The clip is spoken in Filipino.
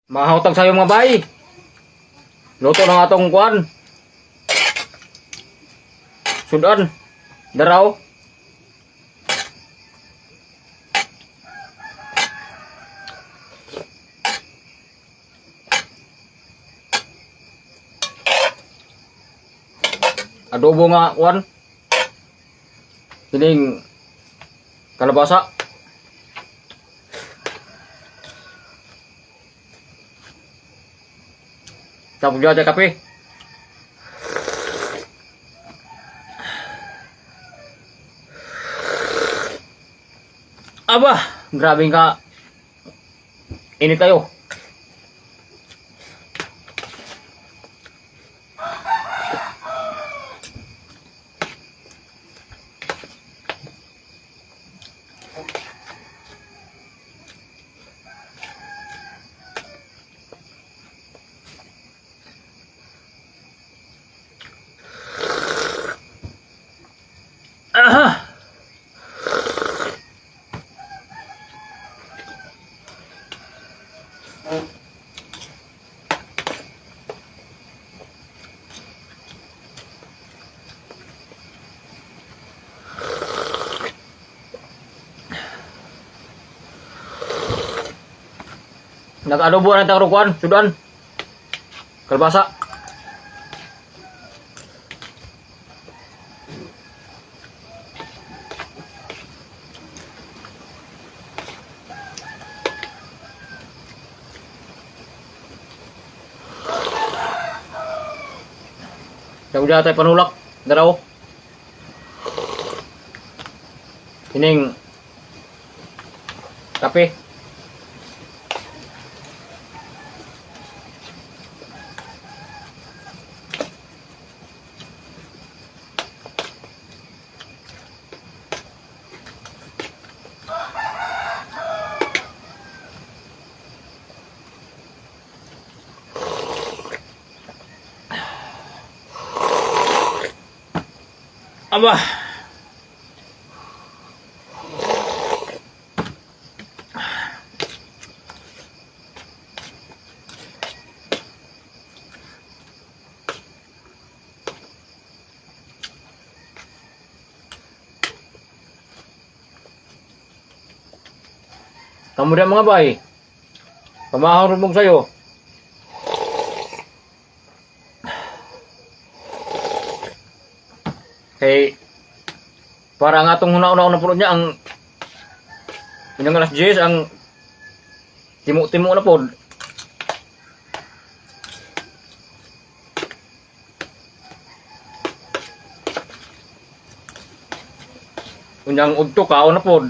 Mahawtag sayo mga bay. Luto ng atong kuan. Sudan. Daraw. Adobo nga kuan. Kining kalabasa. Tapos dyan tayo kape. Aba, grabe ka. Init tayo. Aha. Nag-adobo na tayong kuan, sudan. Kalbasa. Tapos dyan tayo panulak. Daraw. Kining kape. Aba. Kamu dia mga bay. Pamahang rumong sayo. Kay para nga itong una-una na puno niya ang inyong alas 10 ang timo-timo na po. Unyang udto kao na po.